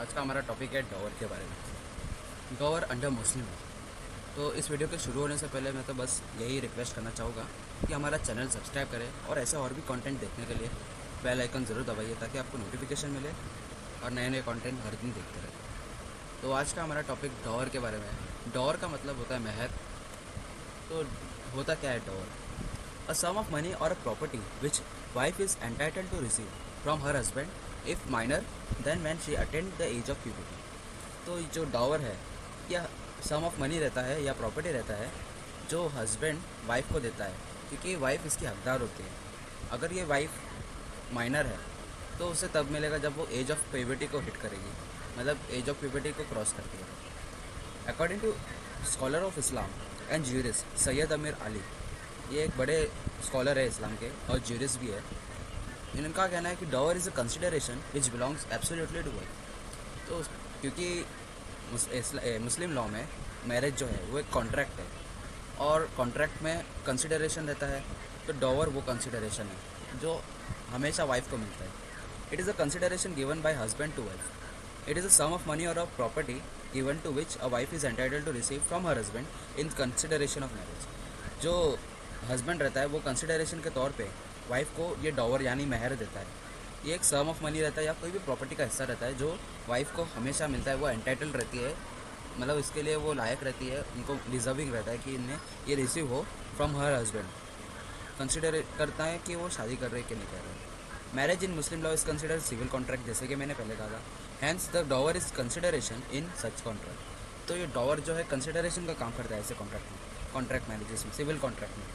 आज का हमारा टॉपिक है डॉवर के बारे में। डॉवर अंडर मुस्लिम है। तो इस वीडियो के शुरू होने से पहले मैं तो बस यही रिक्वेस्ट करना चाहूँगा कि हमारा चैनल सब्सक्राइब करें और ऐसे और भी कंटेंट देखने के लिए बेल आइकन ज़रूर दबाइए ताकि आपको नोटिफिकेशन मिले और नए नए कंटेंट हर दिन देखते रहें। तो आज का हमारा टॉपिक डॉवर के बारे में है। डॉवर का मतलब होता है मेहर। तो होता क्या है डॉवर? A sum of money or a property which wife is entitled to receive from her husband if minor than when she attained the age of puberty। तो जो डॉवर है या सम ऑफ मनी रहता है या प्रॉपर्टी रहता है जो हस्बैंड वाइफ को देता है, क्योंकि वाइफ इसकी हकदार होती है। अगर ये वाइफ माइनर है तो उसे तब मिलेगा जब वो एज ऑफ प्यूबर्टी को हिट करेगी, मतलब एज ऑफ प्यूबर्टी को क्रॉस करती है। According to scholar of Islam and jurist Syed Ameer Ali, ये एक बड़े स्कॉलर है इस्लाम के और ज्यूरिस्ट भी है। इनका कहना है कि dower is a consideration which belongs absolutely to wife. तो क्योंकि मुस्लिम लॉ में मैरिज जो है वो एक कॉन्ट्रैक्ट है और कॉन्ट्रैक्ट में कंसिडरेशन रहता है, तो डॉवर वो कंसिडरेशन है जो हमेशा वाइफ को मिलता है। It is a consideration given by husband to wife. It is a sum of money और a property given to which a wife is entitled to receive from her husband in consideration of marriage. जो husband रहता है वो consideration के तौर पे wife को ये डॉवर यानी महर देता है। ये एक सम ऑफ मनी रहता है या कोई भी प्रॉपर्टी का हिस्सा रहता है जो वाइफ को हमेशा मिलता है। वो एंटाइटल्ड रहती है, मतलब इसके लिए वो लायक रहती है, उनको डिजर्विंग रहता है कि इन्हें ये रिसीव हो फ्रॉम हर हस्बैंड। कंसिडर करता है कि वो शादी कर रहे हैं कि नहीं कर रहे। Marriage in Muslim law is consider civil contract, जैसे कि मैंने पहले कहा था। Hence the dower is consideration in such contract. तो ये डॉवर जो है कंसिडरेशन का काम करता है ऐसे कॉन्ट्रैक्ट में, कॉन्ट्रैक्ट मैरिजेस में, सिविल कॉन्ट्रैक्ट में।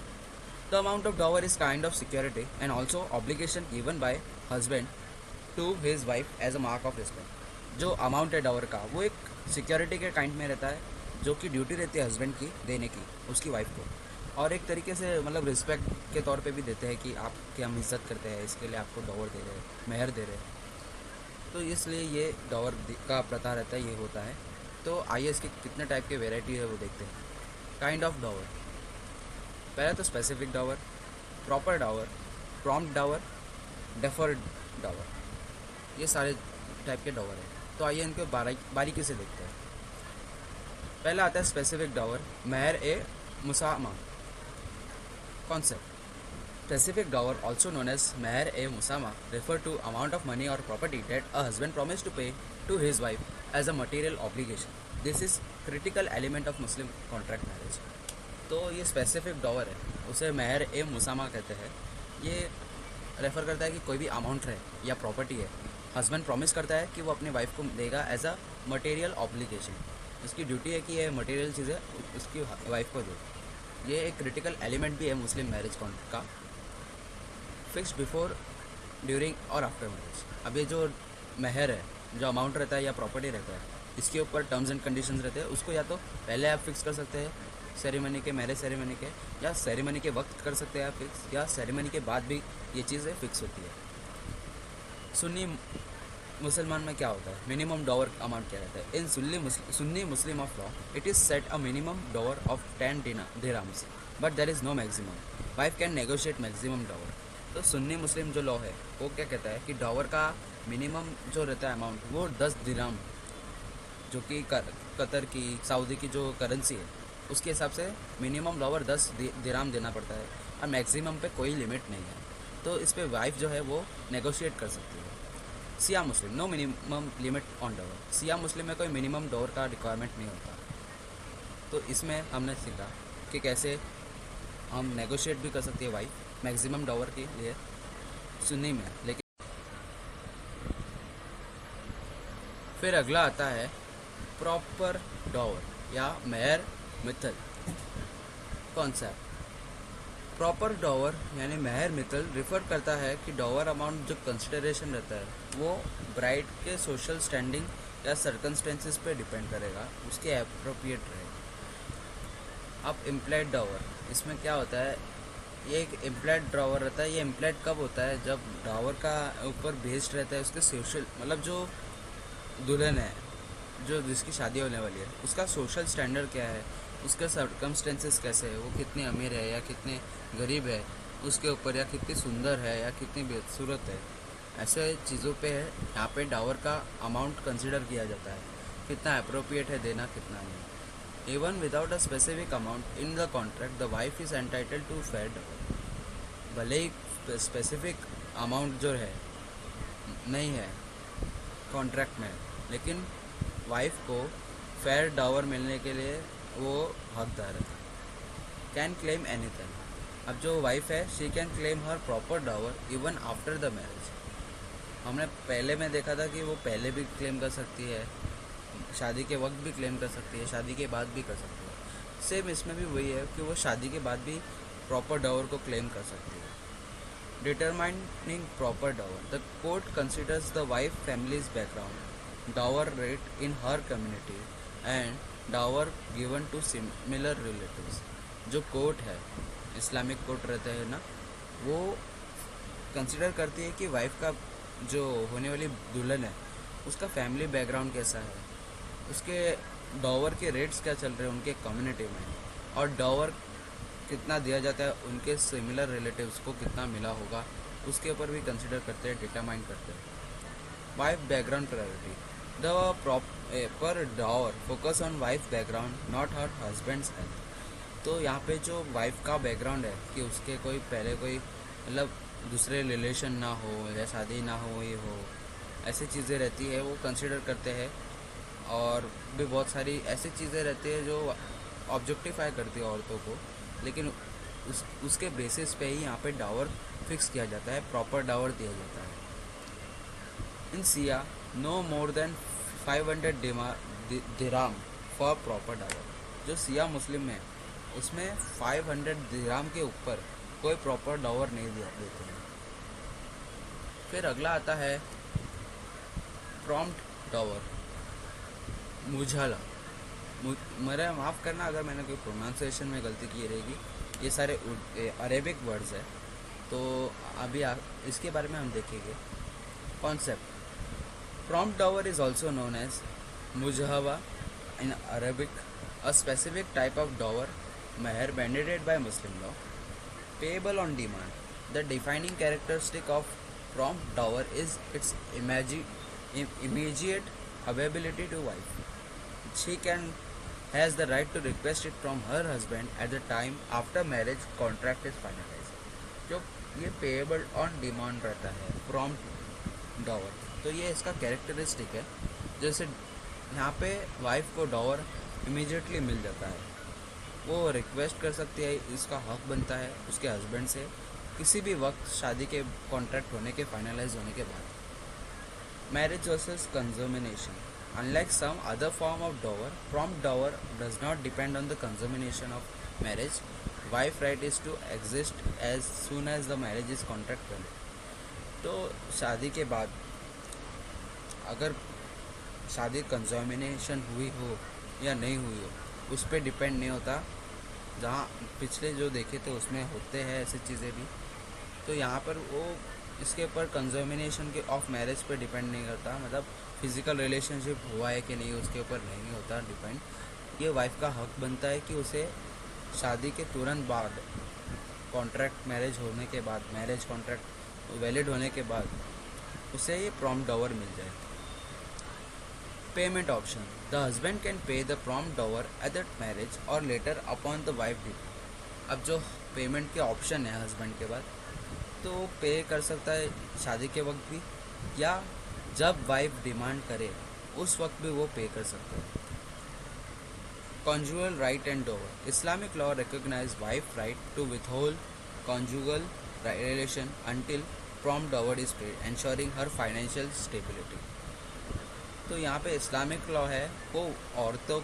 The amount of dower is kind of security and also obligation given by husband to his wife as a mark of respect। जो अमाउंट है डॉवर का वो एक सिक्योरिटी के काइंड में रहता है, जो कि ड्यूटी रहती है हस्बैंड की देने की उसकी वाइफ को, और एक तरीके से मतलब रिस्पेक्ट के तौर पे भी देते हैं कि आपकी हम इज्जत करते हैं, इसके लिए आपको डॉवर दे रहे हैं, मेहर दे रहे हैं। तो इसलिए ये डॉवर का प्रथा रहता है, ये होता है। तो आइए इसके कितने टाइप के वेराइटी है वो देखते हैं। काइंड ऑफ डॉवर, पहला तो स्पेसिफिक डॉवर, प्रॉपर डॉवर, प्रॉम्प्ट डॉवर, डेफर्ड डॉवर, ये सारे टाइप के डॉवर हैं। तो आइए इनको बारीकी से देखते हैं। पहला आता है स्पेसिफिक डॉवर, महर ए मुसामा concept. Specific dower also known as महर ए मुसामा refer to amount of money और property that a husband promise to pay to his wife as a material obligation. This is critical element of Muslim contract marriage. तो ये specific डॉवर है, उसे महर ए मुसामा कहते हैं। ये रेफ़र करता है कि कोई भी अमाउंट है या प्रॉपर्टी है, हस्बैंड प्रॉमिस करता है कि वो अपने वाइफ को देगा एज अ मटेरियल ऑब्लिगेशन। उसकी ड्यूटी है कि ये मटेरियल चीज़ें उसकी वाइफ को दे। ये एक क्रिटिकल एलिमेंट भी है मुस्लिम मैरिज कॉन्ट्रैक्ट का। फिक्स बिफोर, ड्यूरिंग और आफ्टर मैरिज। अब ये जो महर है, जो अमाउंट रहता है या प्रॉपर्टी रहता है, इसके ऊपर टर्म्स एंड कंडीशंस रहते हैं। उसको या तो पहले आप फिक्स कर सकते हैं सेरेमनी के, मैरिज सेरेमनी के, या सेरेमनी के वक्त कर सकते हैं आप फिक्स, या सेरेमनी के बाद भी ये चीज़ें फिक्स होती है। सुन्नी मुसलमान में क्या होता है, मिनिमम डॉवर अमाउंट क्या रहता है? In Sunni Muslim of law it is set a minimum dower of 10 dirhams but there is no maximum. Wife can negotiate maximum dower. तो सुन्नी मुस्लिम जो लॉ है वो क्या कहता है कि डॉवर का मिनिमम जो रहता है अमाउंट वो 10 दिरहम, जो कि कतर की, सऊदी की जो करेंसी है उसके हिसाब से मिनिमम डॉवर 10 दिरहम देना पड़ता है और मैक्सिमम पे कोई लिमिट नहीं है। तो इस पे वाइफ जो है वो नेगोशिएट कर सकती है। Shia Muslim, no minimum limit on dower. Shia Muslim में कोई मिनिमम डॉवर का रिक्वायरमेंट नहीं होता। तो इसमें हमने सीखा कि कैसे हम नेगोशिएट भी कर सकते हैं वाइफ मैक्सिमम डॉवर के लिए सुन्नी में। लेकिन फिर अगला आता है प्रॉपर डॉवर या मेहर मिथल कॉन्सेप्ट। प्रॉपर डॉवर यानी महर मिथल रिफर करता है कि डॉवर अमाउंट जो कंसिडरेशन रहता है वो ब्राइड के सोशल स्टैंडिंग या सर्कमस्टेंसेस पे डिपेंड करेगा, उसके अप्रोप्रिएट रहेगा। अब इम्प्लाइड डॉवर, इसमें क्या होता है, ये एक इम्प्लाइड डॉवर रहता है। ये इम्प्लाइड कब होता है, जब डॉवर का ऊपर बेस्ड रहता है उसके सोशल, मतलब जो दुल्हन है जो जिसकी शादी होने वाली है उसका सोशल स्टैंडर्ड क्या है, उसके सर्कमस्टेंसेस कैसे है, वो कितने अमीर है या कितने गरीब है उसके ऊपर, या कितनी सुंदर है या कितनी बेसूरत है, ऐसे चीज़ों पे है, यहाँ पे डावर का अमाउंट कंसिडर किया जाता है, कितना अप्रोप्रिएट है देना, कितना नहीं। Even without a specific amount in the contract the wife is entitle to fair dower. भले ही स्पेसिफिक अमाउंट जो है नहीं है कॉन्ट्रैक्ट में, लेकिन वाइफ को फेयर डावर मिलने के लिए वो हकदार है। Can claim anything. अब जो वाइफ है, she can claim her proper dower even after the marriage. हमने पहले में देखा था कि वो पहले भी क्लेम कर सकती है, शादी के वक्त भी क्लेम कर सकती है, शादी के बाद भी कर सकती है। सेम इसमें भी वही है कि वो शादी के बाद भी प्रॉपर डावर को क्लेम कर सकती है। Determining proper dower, the court considers the wife families background, dower rate in her community and dower given to similar relatives. जो कोर्ट है, इस्लामिक कोर्ट रहते हैं ना, वो कंसिडर करती है कि वाइफ का जो होने वाली दुल्हन है उसका फैमिली बैकग्राउंड कैसा है, उसके डॉवर के रेट्स क्या चल रहे हैं उनके कम्युनिटी में, और डॉवर कितना दिया जाता है उनके सिमिलर रिलेटिव्स को कितना मिला होगा, उसके ऊपर भी कंसिडर करते हैं, डिटरमाइन करते हैं। Wife background priority, the proper डॉवर focus on wife background not her husband's health. तो यहाँ पे जो वाइफ का बैकग्राउंड है कि उसके कोई पहले कोई मतलब दूसरे रिलेशन ना हो या शादी ना हो, ये हो, ऐसी चीज़ें रहती है वो कंसिडर करते हैं। और भी बहुत सारी ऐसी चीज़ें रहती है जो ऑब्जेक्टिफाई करती है औरतों को, लेकिन उसके बेसिस पे ही यहाँ पे डावर फिक्स किया जाता है, प्रॉपर डावर दिया जाता है। In Shia no more than 500 dirham for proper dower. जो सिया मुस्लिम में उसमें 500 दिराम के ऊपर कोई प्रॉपर डावर नहीं देते हैं। फिर अगला आता है प्रॉम्प्ट डावर, मुझाला। मेरा माफ़ करना अगर मैंने कोई प्रोनाउंसिएशन में गलती की रहेगी, ये सारे अरेबिक वर्ड्स है, तो अभी इसके बारे में हम देखेंगे। Concept, prompt dower is also known as मुजहवा in Arabic, a specific type of dower meher mandated by Muslim law, payable on demand. The defining characteristic of prompt dower is its immediate availability to wife. She has the right to request it from her husband at the time after marriage contract is finalized. जो ये payable on demand रहता है prompt dower, तो ये इसका characteristic है। जैसे यहाँ पे वाइफ को डॉवर इमीडिएटली मिल जाता है, वो रिक्वेस्ट कर सकती है, इसका हक बनता है उसके हस्बैंड से किसी भी वक्त शादी के कॉन्ट्रैक्ट होने के फाइनलाइज होने के बाद। Marriage versus consummation, unlike some other form of dower, prompt dower does not depend on the consummation of marriage. Wife right is to exist as soon as the marriage is contract valid. तो शादी के बाद अगर शादी कंजर्मिनेशन हुई हो या नहीं हुई हो उस पर डिपेंड नहीं होता, जहाँ पिछले जो देखे थे उसमें होते हैं ऐसी चीज़ें भी। तो यहाँ पर वो इसके ऊपर कंजर्मिनेशन के ऑफ मैरिज पे डिपेंड नहीं करता, मतलब फिज़िकल रिलेशनशिप हुआ है कि नहीं उसके ऊपर नहीं होता डिपेंड। ये वाइफ का हक बनता है कि उसे शादी के तुरंत बाद कॉन्ट्रैक्ट मैरिज होने के बाद, मैरिज कॉन्ट्रैक्ट वैलिड होने के बाद उसे ये प्रॉम्प्ट डॉवर मिल जाए। Payment option, the husband can pay the prompt dower at that marriage और later upon the wife demand. अब जो पेमेंट के ऑप्शन है हस्बैंड के बाद, तो पे कर सकता है शादी के वक्त भी, या जब वाइफ डिमांड करे उस वक्त भी वो पे कर सकता है। Conjugal right and dower, Islamic law recognize wife right to withhold conjugal relation until prompt dower is paid, ensuring her financial stability। तो यहाँ पे इस्लामिक लॉ है वो औरतों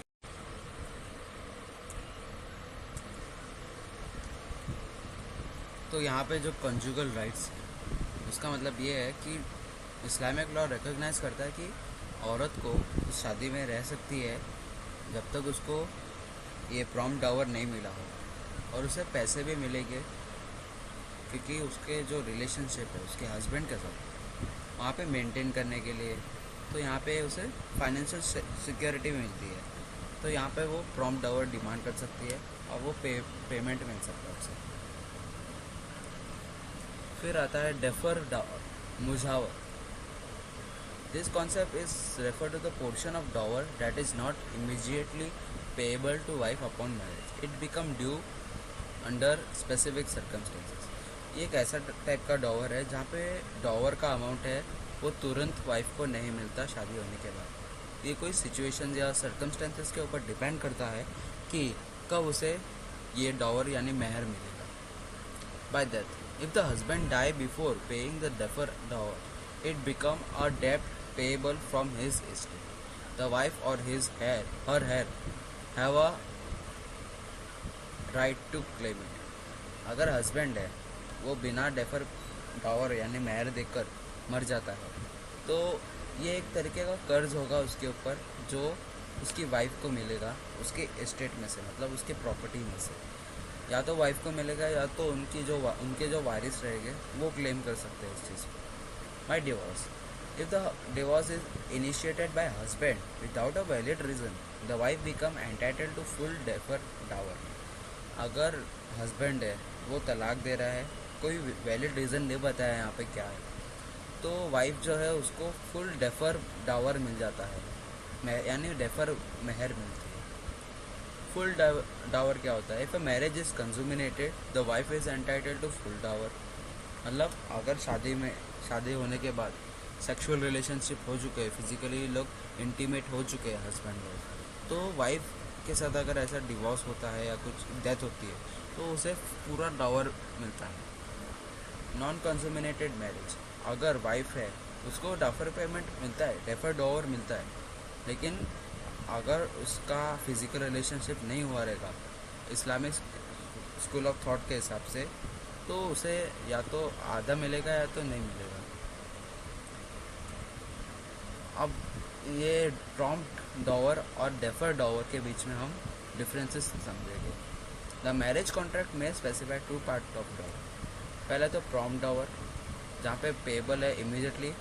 तो यहाँ पे जो कंजुगल राइट्स है उसका मतलब ये है कि इस्लामिक लॉ रिकॉग्नाइज करता है कि औरत को शादी में रह सकती है जब तक उसको ये प्रॉम्प्ट डावर नहीं मिला हो, और उसे पैसे भी मिलेंगे क्योंकि उसके जो रिलेशनशिप है उसके हस्बैंड के साथ वहाँ पे मेंटेन करने के लिए, तो यहाँ पे उसे फाइनेंशियल सिक्योरिटी मिलती है। तो यहाँ पे वो प्रॉम्प्ट डावर डिमांड कर सकती है और वो पेमेंट मिल सकता है उसे। फिर आता है defer Dawar, मुझावर, This concept is referred to the portion of dower that is not immediately payable to wife upon marriage. It become due under specific circumstances. ये एक ऐसा टाइप का डॉवर है जहाँ पे डॉवर का अमाउंट है वो तुरंत वाइफ को नहीं मिलता शादी होने के बाद। ये कोई सिचुएशन या सर्कमस्टेंसेस के ऊपर डिपेंड करता है कि कब उसे ये डॉवर यानी मेहर मिलेगा। By that, if the husband die before paying the deferred dower, it become a debt payable from his estate. The wife or her heir have a right to claim it. अगर husband है वो बिना defer डॉवर यानी मेहर देकर मर जाता है तो ये एक तरीके का कर्ज होगा उसके ऊपर जो उसकी वाइफ को मिलेगा उसके एस्टेट में से, मतलब उसके प्रॉपर्टी में से। या तो वाइफ को मिलेगा या तो उनके जो वारिस रहेंगे वो क्लेम कर सकते हैं इस चीज़ को। By divorce, if the divorce is initiated by husband without a valid reason, the wife become entitled to full defer dower. अगर हस्बैंड है वो तलाक दे रहा है, कोई वैलिड रीज़न नहीं बताया यहाँ पे क्या है, तो वाइफ जो है उसको फुल डेफर डावर मिल जाता है, यानी डेफर मेहर मिलती है। फुल डावर क्या होता है? If a marriage is consummated the wife is entitled to full dower. मतलब अगर शादी होने के बाद सेक्सुअल रिलेशनशिप हो चुके हैं, फिजिकली लोग इंटीमेट हो चुके हैं हस्बैंड वाइफ, तो वाइफ के साथ अगर ऐसा डिवोर्स होता है या कुछ डेथ होती है तो उसे पूरा डावर मिलता है। नॉन कंज्यूमिनेटेड मैरिज, अगर वाइफ है उसको डेफर पेमेंट मिलता है, डेफर डावर मिलता है, लेकिन अगर उसका फिजिकल रिलेशनशिप नहीं हुआ रहेगा इस्लामिक स्कूल ऑफ थॉट के हिसाब से, तो उसे या तो आधा मिलेगा या तो नहीं मिलेगा। अब ये प्रॉम्प्ट डॉवर और डेफर डॉवर के बीच में हम डिफरेंसेस समझेंगे। द मैरिज कॉन्ट्रैक्ट में specify two part of dower. पहले तो प्रॉम्प्ट डॉवर जहाँ पे पेबल है immediately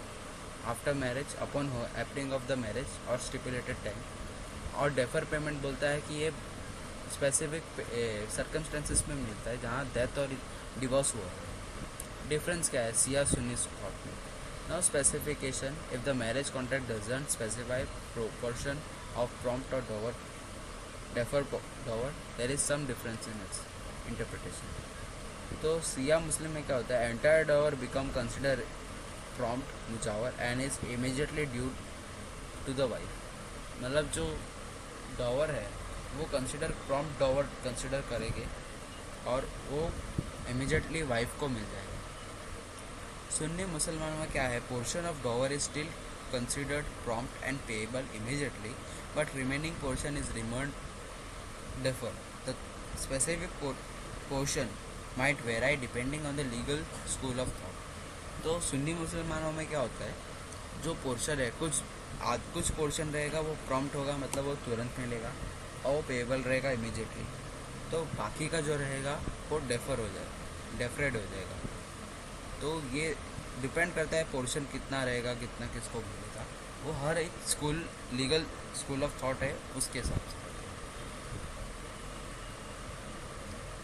after marriage upon happening of the marriage और स्टिपुलेटेड टाइम, और डेफर पेमेंट बोलता है कि ये स्पेसिफिक सर्कमस्टेंसेस में मिलता है जहाँ डेथ और डिवोर्स हुआ है। डिफरेंस क्या है सिया सुन्नी थॉट में? Now specification, if the marriage contract doesn't specify proportion of prompt और dower defer dower, there is some difference in its interpretation. तो सिया मुस्लिम में क्या होता है? Entire dower become consider prompt मुजावर and is immediately due to the wife. मतलब जो dower है वो कंसिडर प्रॉम्प्ट डॉवर कंसिडर करेंगे और वो इमीडिएटली वाइफ को मिल जाएगा। सुन्नी मुसलमानों में क्या है? Portion of डॉवर is still considered prompt and payable immediately, but remaining portion is remained defer. The specific portion might वेराई depending on the legal school of thought. तो सुन्नी मुसलमानों में क्या होता है? जो पोर्शन है कुछ पोर्शन रहेगा वो प्रॉम्प्ट होगा, मतलब वो तुरंत मिलेगा, और वो पेएबल रहेगा इमीडिएटली। तो बाकी का जो रहेगा वो डेफर हो जाएगा, डेफरेड हो जाएगा। तो ये डिपेंड करता है पोर्शन कितना रहेगा, कितना किसको मिलेगा, वो हर एक लीगल स्कूल ऑफ थॉट है उसके हिसाब से।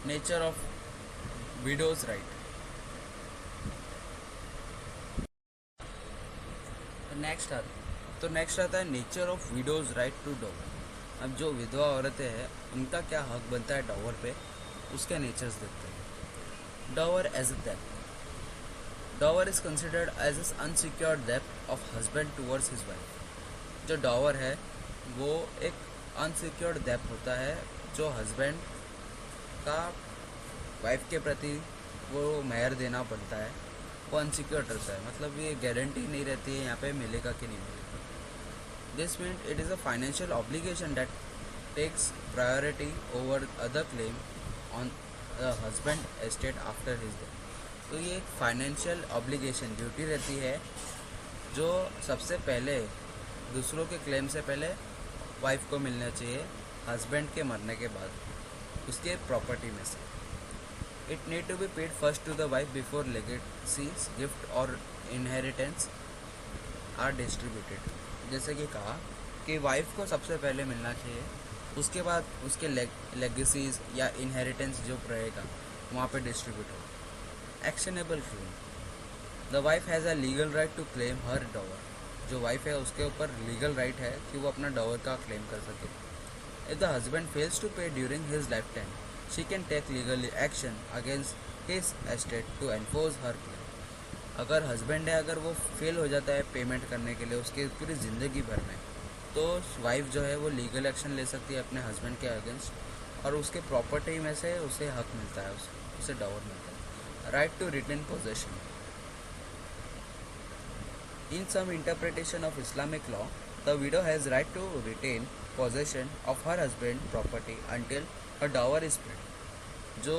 Nature of widow's right. Next आता है nature of widow's right to dower. अब जो विधवा औरतें हैं उनका क्या हक बनता है डॉवर पे, उसके नेचर्स देखते हैं। डॉवर एज अ डेप्ट। Dower is considered as as unsecured डेप्ट of husband towards his wife. जो डॉवर है वो एक अनसिक्योर्ड डेप्ट होता है जो हस्बैंड का वाइफ के प्रति वो मेहर देना पड़ता है, वो अनसिक्योर्ड रहता है, मतलब ये गारंटी नहीं रहती है यहाँ पे मिलेगा कि नहीं मिलेगा। This means it is a financial obligation that takes priority over other claim on the husband estate after his death. तो ये एक फाइनेंशियल ऑब्लिगेशन ड्यूटी रहती है जो सबसे पहले दूसरों के क्लेम से पहले वाइफ को मिलना चाहिए हस्बैंड के मरने के बाद उसके प्रॉपर्टी में से। It need to be paid first to the wife before legacies, gift और inheritance are distributed। जैसे कि कहा कि वाइफ को सबसे पहले मिलना चाहिए, उसके बाद उसके लेगेसीज या इनहेरिटेंस जो रहेगा वहाँ पे डिस्ट्रीब्यूट होगा। Actionable claim. The wife has a legal right to claim her dower. जो वाइफ है उसके ऊपर लीगल राइट है कि वो अपना डॉवर का क्लेम कर सके। If the husband fails to pay during his life time, she can take legal action against his estate to enforce her claim. अगर हस्बैंड है, अगर वो फेल हो जाता है पेमेंट करने के लिए उसके पूरी ज़िंदगी भर में, तो वाइफ जो है वो लीगल एक्शन ले सकती है अपने हस्बैंड के अगेंस्ट, और उसके प्रॉपर्टी में से उसे हक मिलता है, उसे डॉवर मिलता है। Right to retain possession. In some interpretation of Islamic law, the widow has right to retain possession of her husband's property until her dower is paid. जो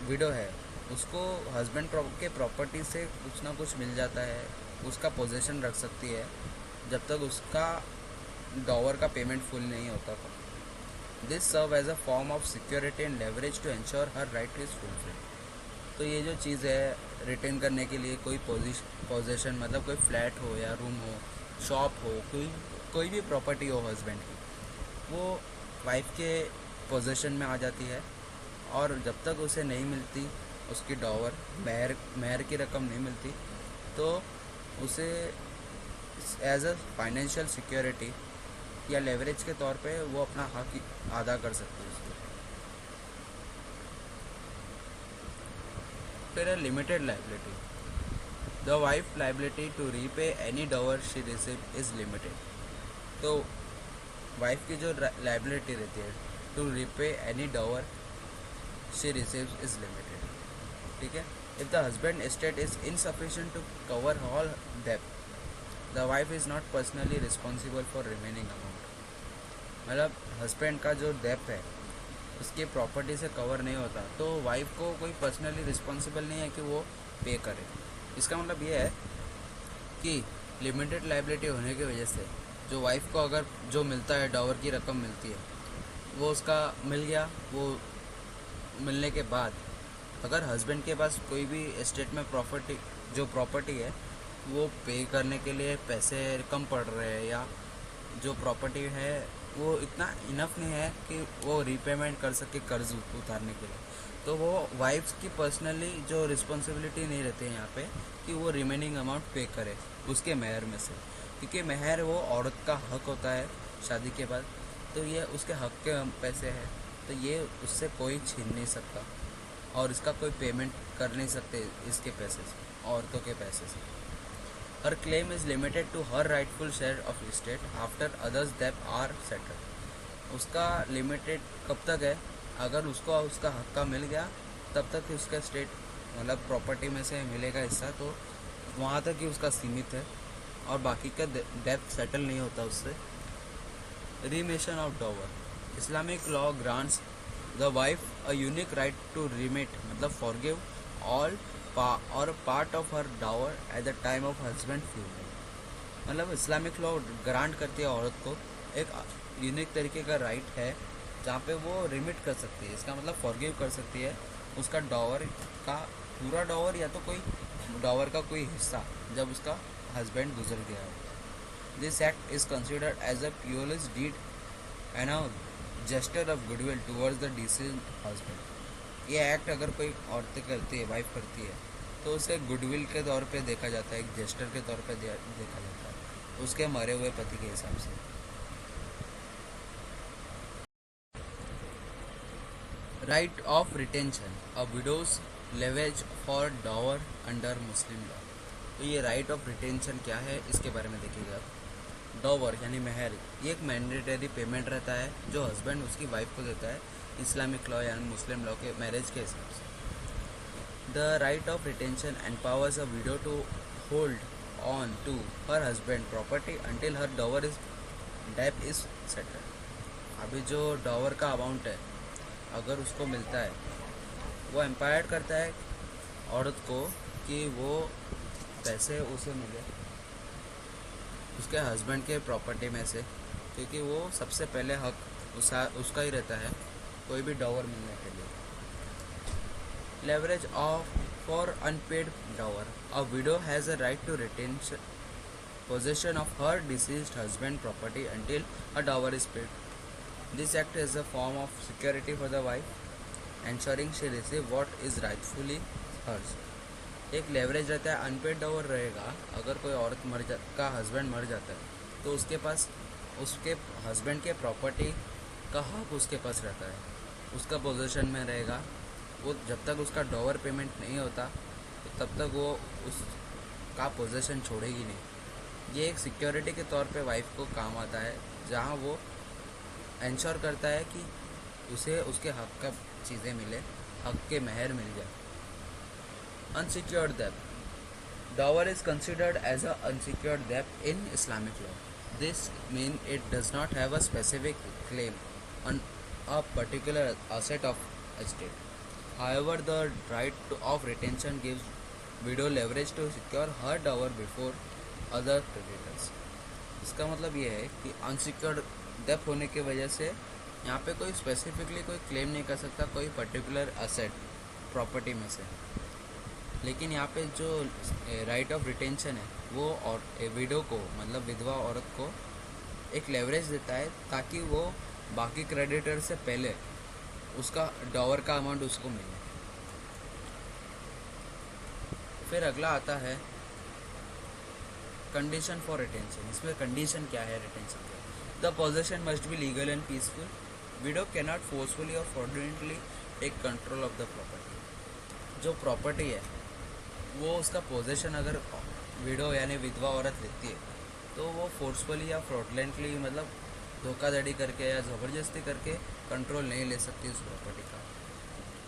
विडो है उसको हस्बैंड के प्रॉपर्टी से कुछ ना कुछ मिल जाता है, उसका पोजेशन रख सकती है जब तक उसका डॉवर का पेमेंट फुल नहीं होता। This serve as a form of security and leverage to ensure her right is fulfilled. तो ये जो चीज़ है रिटेन करने के लिए, कोई पोजेशन मतलब कोई फ्लैट हो या रूम हो, शॉप हो, कोई भी प्रॉपर्टी हो हस्बैंड की, वो वाइफ के पोजेशन में आ जाती है, और जब तक उसे नहीं मिलती उसकी डॉवर महर की रकम नहीं मिलती, तो उसे एज अ फाइनेंशियल सिक्योरिटी या लेवरेज के तौर पे वो अपना हक अदा कर सकती है उसको। फिर है limited liability. The wife liability to repay any dower she receive is limited. तो वाइफ की जो लाइबिलिटी रहती है to repay any dower she receive is limited, ठीक है। If the husband estate is insufficient to cover all डेप्ट, the wife is not personally responsible for remaining amount. मतलब husband का जो डेप्ट है उसकी प्रॉपर्टी से कवर नहीं होता, तो वाइफ को कोई पर्सनली रिस्पॉन्सिबल नहीं है कि वो पे करे। इसका मतलब ये है कि लिमिटेड लाइबिलिटी होने की वजह से जो वाइफ को अगर जो मिलता है, डॉवर की रकम मिलती है, वो उसका मिल गया, वो मिलने के बाद अगर हस्बैंड के पास कोई भी एस्टेट में प्रॉपर्टी है वो पे करने के लिए पैसे कम पड़ रहे हैं, या जो प्रॉपर्टी है वो इतना इनफ नहीं है कि वो रीपेमेंट कर सके कर्ज उतारने के लिए, तो वो वाइफ्स की पर्सनली जो रिस्पॉन्सिबिलिटी नहीं रहती है यहाँ पे कि वो रिमेनिंग अमाउंट पे करे उसके मेहर में से, क्योंकि मेहर वो औरत का हक होता है शादी के बाद, तो ये उसके हक के पैसे हैं, तो ये उससे कोई छीन नहीं सकता और इसका कोई पेमेंट कर नहीं सकते इसके पैसे से, औरतों के पैसे से। Her claim is limited to her rightful share of estate after others debt are settled. उसका लिमिटेड कब तक है? अगर उसको उसका हक का मिल गया तब तक उसका स्टेट मतलब प्रॉपर्टी में से मिलेगा हिस्सा, तो वहाँ तक ही उसका सीमित है और बाकी का डेप्ट सेटल नहीं होता उससे। Remission of dower. Islamic law grants the wife a unique right to remit मतलब फॉरगिव ऑल और part of her dower at the time of husband funeral. मतलब इस्लामिक लॉ ग्रांट करती है औरत को एक यूनिक तरीके का राइट है जहाँ पे वो रिमिट कर सकती है, इसका मतलब फॉरगिव कर सकती है उसका डॉवर का पूरा डॉवर या तो कोई डॉवर का कोई हिस्सा जब उसका हस्बैंड गुजर गया हो। This act is considered as a peerless deed and a gesture of goodwill towards the deceased husband. ये एक्ट अगर कोई औरतें करती है, वाइफ करती है, तो उसे गुडविल के तौर पे देखा जाता है, एक जेस्टर के तौर पे देखा जाता है उसके मरे हुए पति के हिसाब से। Right of retention a widows leverage for dower under Muslim law. तो ये राइट ऑफ रिटेंशन क्या है इसके बारे में देखिएगा आप। डॉवर यानी महर, ये एक मैंडेटरी पेमेंट रहता है जो हस्बैंड उसकी वाइफ को देता है इस्लामिक लॉ यानी मुस्लिम लॉ के मैरिज के हिसाब से। The right of retention empowers a widow to hold on to her husband property until her dower debt is settled. अभी जो डॉवर का अमाउंट है अगर उसको मिलता है, वो एम्पायर करता है औरत को कि वो पैसे उसे मिले उसके हस्बैंड के प्रॉपर्टी में से, क्योंकि वो सबसे पहले हक उसका ही रहता है कोई भी डॉवर मिलने के लिए। Leverage of for unpaid dower. A widow has a right to retain possession of her deceased husband property until a dower is paid. This act is a form of security for the wife, ensuring she receives what is rightfully hers. एक leverage रहता है, unpaid डॉवर रहेगा। अगर कोई औरत का husband मर जाता है तो उसके पास उसके हस्बैंड के प्रॉपर्टी का हक उसके पास रहता है, उसका पोजीशन में रहेगा। वो जब तक उसका डॉवर पेमेंट नहीं होता तो तब तक वो उसका पोजीशन छोड़ेगी नहीं। ये एक सिक्योरिटी के तौर पे वाइफ को काम आता है, जहाँ वो इंश्योर करता है कि उसे उसके हक का चीज़ें मिले, हक के मेहर मिल जाए। अनसिक्योर्ड डेब्ट, Dower is considered as an unsecured debt in Islamic law. This means it does not have a specific claim on a particular asset of estate. However, the of retention gives widow leverage to secure her dower before other creditors. इसका मतलब ये है कि unsecured डेप्ट होने की वजह से यहाँ पे कोई स्पेसिफिकली कोई क्लेम नहीं कर सकता कोई पर्टिकुलर असेट प्रॉपर्टी में से। लेकिन यहाँ पे जो राइट ऑफ रिटेंशन है वो और विडो को, मतलब विधवा औरत को एक लेवरेज देता है ताकि वो बाकी क्रेडिटर से पहले उसका डॉवर का अमाउंट उसको मिले। फिर अगला आता है कंडीशन फॉर रिटेंशन। इसमें कंडीशन क्या है रिटेंशन का? The possession must be legal and peaceful. Widow can not forcefully और fraudulently take control of the property. जो प्रॉपर्टी है वो उसका पोजेशन अगर विडो यानी विधवा औरत लेती है तो वो फोर्सफुली या फ्रॉडलेंटली, मतलब धोखाधड़ी करके या ज़बरदस्ती करके कंट्रोल नहीं ले सकती उस प्रॉपर्टी का।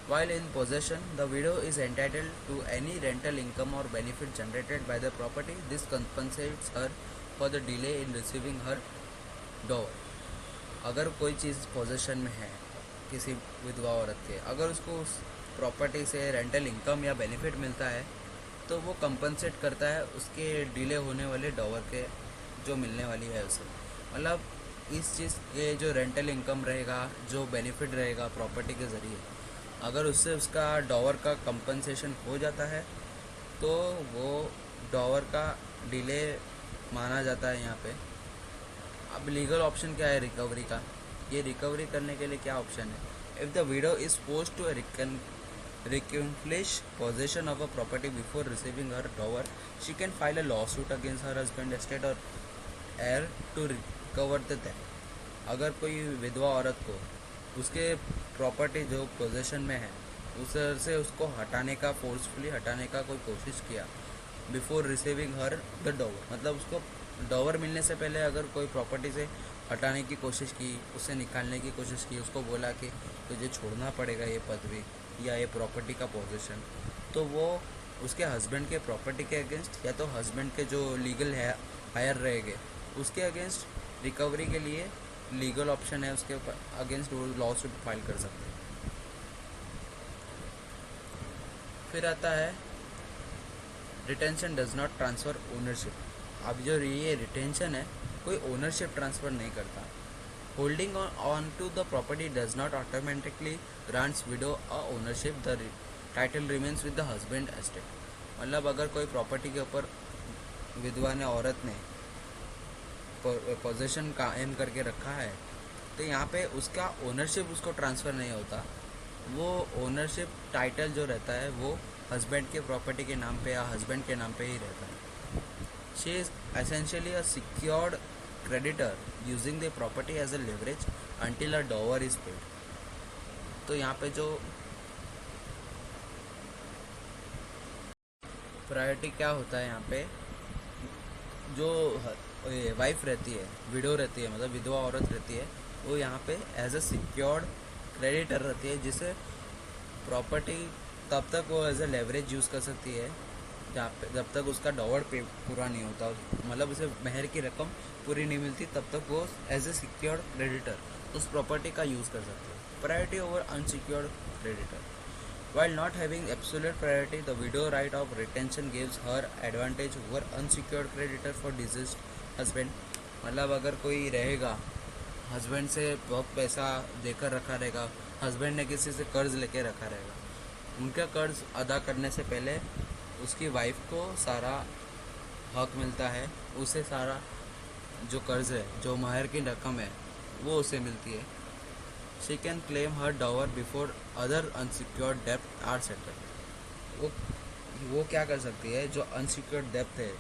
While in possession, the widow is entitled to any rental income or benefit generated by the property. This compensates her for the delay in receiving her dower. अगर कोई चीज़ पोजेशन में है किसी विधवा औरत के, अगर उसको उस प्रॉपर्टी से रेंटल इनकम या बेनिफिट मिलता है तो वो कंपनसेट करता है उसके डिले होने वाले डॉवर के जो मिलने वाली है उसे। मतलब इस चीज़ ये जो रेंटल इनकम रहेगा, जो बेनिफिट रहेगा प्रॉपर्टी के ज़रिए, अगर उससे उसका डॉवर का कंपनसेशन हो जाता है तो वो डॉवर का डिले माना जाता है यहाँ पे। अब लीगल ऑप्शन क्या है रिकवरी का? ये रिकवरी करने के लिए क्या ऑप्शन है? If the widow is forced to relinquish possession of a property before receiving her dower, she can file a lawsuit against her husband, estate or heir to recover the debt. अगर कोई विधवा औरत को उसके property जो possession में है उससे उसको हटाने का, फोर्सफुली हटाने का कोई कोशिश किया बिफोर रिसीविंग हर द डॉवर, मतलब उसको डॉवर मिलने से पहले अगर कोई प्रॉपर्टी से हटाने की कोशिश की, उससे निकालने की कोशिश की, उसको बोला कि तुझे छोड़ना पड़ेगा ये पदवी या ये प्रॉपर्टी का पोजीशन, तो वो उसके हस्बैंड के प्रॉपर्टी के अगेंस्ट या तो हस्बैंड के जो लीगल है हायर रहेंगे उसके अगेंस्ट रिकवरी के लिए लीगल ऑप्शन है, उसके अगेंस्ट वो लॉ सूट फाइल कर सकते हैं। फिर आता है retention does not transfer ownership. अब जो ये रिटेंशन है कोई ओनरशिप ट्रांसफ़र नहीं करता। Holding on to the property does not automatically grants widow a ownership, the title remains with the husband estate. मतलब अगर कोई प्रॉपर्टी के ऊपर विधवा ने, औरत ने पोजीशन कायम करके रखा है तो यहाँ पे उसका ओनरशिप उसको ट्रांसफ़र नहीं होता। वो ओनरशिप टाइटल जो रहता है वो हस्बैंड के प्रॉपर्टी के नाम पे या हस्बैंड के नाम पे ही रहता है। She is essentially a secured creditor using the property as a leverage until a dower is paid। तो यहाँ पे जो प्रायोरिटी क्या होता है, यहाँ पे जो वाइफ रहती है, विडो रहती है, मतलब विधवा औरत रहती है, वो यहाँ पे एज अ सिक्योर्ड क्रेडिटर रहती है, जिसे प्रॉपर्टी तब तक वो एज अ लेवरेज यूज़ कर सकती है जब तक उसका डॉवर पे पूरा नहीं होता, मतलब उसे मेहर की रकम पूरी नहीं मिलती, तब तक वो एज ए सिक्योर्ड क्रेडिटर उस प्रॉपर्टी का यूज़ कर सकते हैं। Priority over unsecured creditor. While not having absolute priority, the widow right of retention gives her advantage over unsecured creditor for diseased husband. मतलब अगर कोई रहेगा, हस्बैंड से बहुत पैसा देकर रखा रहेगा, हस्बैंड ने किसी से कर्ज लेके रखा रहेगा, उनका कर्ज अदा करने से पहले उसकी वाइफ को सारा हक मिलता है, उसे सारा जो कर्ज है, जो महर की रकम है, वो उसे मिलती है। She can claim her dower before other unsecured डेप्ट आर सेटल्ड। वो वो क्या कर सकती है, जो अनसिक्योर्ड डेप्थ है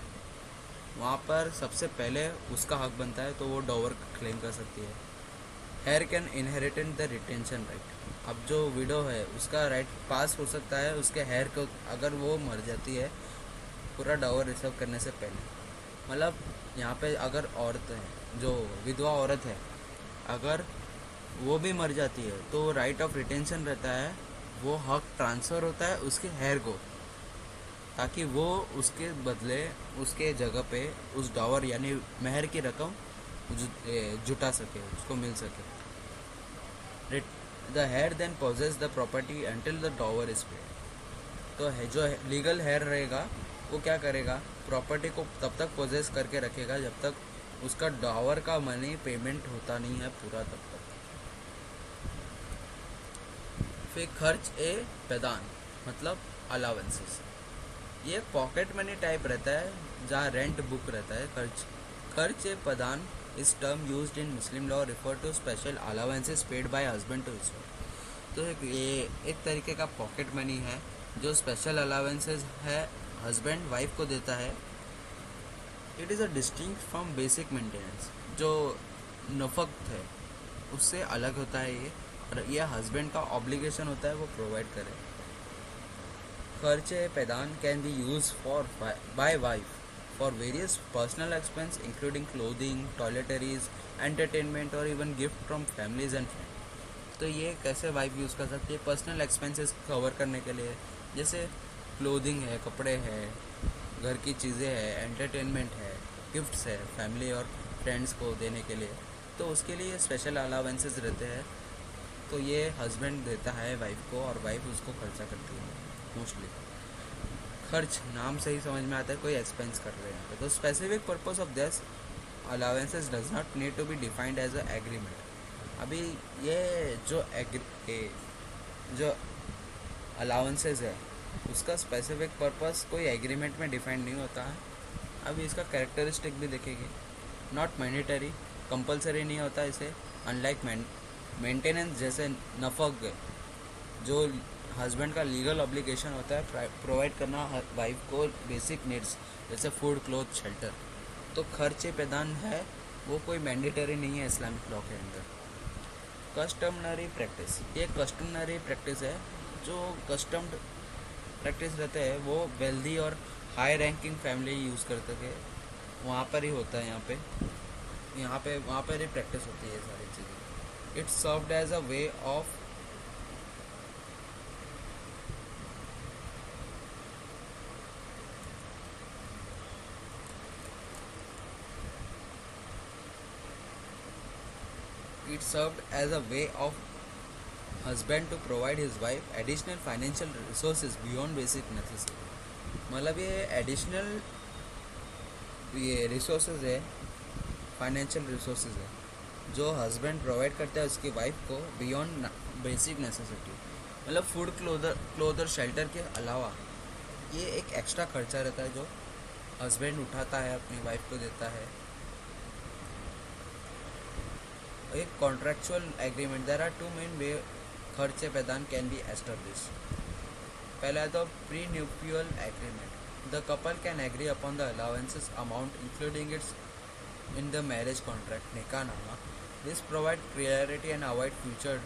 वहाँ पर सबसे पहले उसका हक बनता है, तो वो डॉवर क्लेम कर सकती है। Heir can inherit in the retention right. अब जो विडो है उसका राइट पास हो सकता है उसके हेयर को, अगर वो मर जाती है पूरा डॉवर रिसीव करने से पहले। मतलब यहाँ पे अगर औरत है, जो विधवा औरत है, अगर वो भी मर जाती है तो राइट ऑफ रिटेंशन रहता है, वो हक ट्रांसफ़र होता है उसके हेयर को, ताकि वो उसके बदले उसके जगह पे उस डॉवर यानी मेहर की रकम जुटा सके, उसको मिल सके। The heir then possess the property until the dower is paid. तो है जो लीगल हेयर रहेगा वो क्या करेगा, प्रॉपर्टी को तब तक पोजेस करके रखेगा जब तक उसका डॉवर का मनी पेमेंट होता नहीं है पूरा, तब तक। फिर खर्च ए पैदान मतलब अलावेंसेस, ये पॉकेट मनी टाइप रहता है जहाँ रेंट बुक रहता है। खर्च खर्च ए प्रदान इस term used in Muslim law refer to special allowances paid by husband to his wife. तो ये एक तरीके का पॉकेट मनी है जो स्पेशल अलावेंसेस है हस्बैंड वाइफ को देता है। It is a distinct from basic maintenance, जो नफक है उससे अलग होता है ये, और ये हस्बैंड का ऑब्लिगेशन होता है वो प्रोवाइड करे। खर्चे पैदान can be use for by wife for various personal expense including clothing, toiletries, entertainment और even gift from families and friends. तो ये कैसे वाइफ यूज़ कर सकती है पर्सनल एक्सपेंसेस कवर करने के लिए, जैसे क्लोथिंग है, कपड़े हैं, घर की चीज़ें हैं, एंटरटेनमेंट है, गिफ्ट्स है फैमिली और फ्रेंड्स को देने के लिए। तो उसके लिए स्पेशल अलावेंसेस रहते हैं, तो ये हस्बैंड देता है वाइफ को और वाइफ उसको खर्चा करती है मोस्टली। खर्च नाम से ही समझ में आता है कोई एक्सपेंस कर रहे हैं, तो specific purpose of this allowances does not need to be defined as a agreement. अभी ये जो अलाउंसेस है उसका स्पेसिफिक पर्पस कोई एग्रीमेंट में डिफाइंड नहीं होता है। अभी इसका कैरेक्टरिस्टिक भी देखेंगे, नॉट मैंडेटरी, कंपलसरी नहीं होता इसे, अनलाइक मेंटेनेंस जैसे नफक जो हस्बैंड का लीगल ऑब्लिगेशन होता है प्रोवाइड करना वाइफ को बेसिक नीड्स जैसे फूड, क्लोथ, शेल्टर। तो खर्चे पैदान है वो कोई मैंडेटरी नहीं है इस्लामिक लॉ के अंदर। कस्टमनरी प्रैक्टिस, ये कस्टमनरी प्रैक्टिस है, जो कस्टम्ड प्रैक्टिस रहते हैं वो वेल्दी और हाई रैंकिंग फैमिली यूज़ करते थे, वहाँ पर ही होता है। वहाँ पर ही प्रैक्टिस होती है ये सारी चीज़ें। It's served as a way of it served as a way of husband to provide his wife additional financial resources beyond basic necessity। मतलब ये एडिशनल ये रिसोर्सेज है, फाइनेंशियल रिसोर्सेज है जो हस्बैंड प्रोवाइड करता है उसकी वाइफ को बियॉन्ड बेसिक नेसेसिटी। मतलब फूड, क्लोथ और शेल्टर के अलावा ये एक एक्स्ट्रा खर्चा रहता है जो हस्बैंड उठाता है अपनी वाइफ को देता है। एक contractual agreement, there are two main way खर्चे पैदान कैन बी एस्टेब्लिश। पहला तो pre nuptial agreement, the couple can agree upon the allowances amount including its in the marriage contract निकाहनामा। This provide clarity and avoid future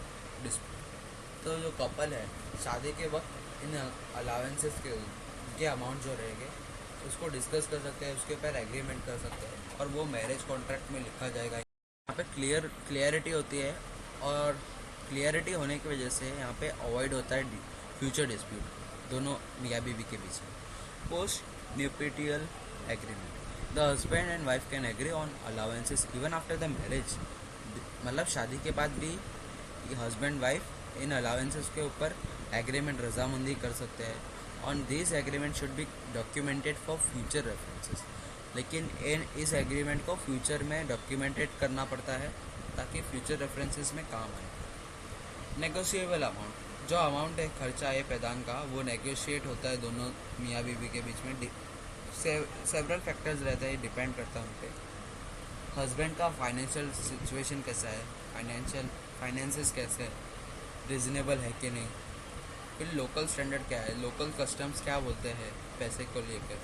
dispute. तो जो couple है शादी के वक्त इन अलाउंसेस के अमाउंट जो रहेंगे उसको डिस्कस कर सकते हैं, उसके ऊपर एग्रीमेंट कर सकते हैं और वो मैरिज कॉन्ट्रैक्ट में लिखा जाएगा। यहाँ पे क्लियरिटी होती है, और क्लियरिटी होने की वजह से यहाँ पे अवॉइड होता है फ्यूचर डिस्प्यूट दोनों मियाँ बीवी के बीच में। Post nuptial agreement, the husband and wife can agree on allowances even after the marriage. मतलब शादी के बाद भी हस्बैंड वाइफ इन अलाउंसेस के ऊपर एग्रीमेंट रजामंदी कर सकते हैं। On this agreement should be documented for future references. लेकिन इस एग्रीमेंट को फ्यूचर में डॉक्यूमेंटेड करना पड़ता है ताकि फ्यूचर रेफरेंसेस में काम आए। नेगोशिएबल अमाउंट, जो अमाउंट है खर्चा है पैदान का वो नेगोशिएट होता है दोनों मियाँ बीवी के बीच में। सेवरल फैक्टर्स रहते हैं, डिपेंड करता है उन पर। हस्बैंड का फाइनेंशियल सिचुएशन कैसा है, फाइनेंसेस कैसे है, रिजनेबल है कि नहीं, फिर लोकल स्टैंडर्ड क्या है, लोकल कस्टम्स क्या बोलते हैं पैसे को लेकर,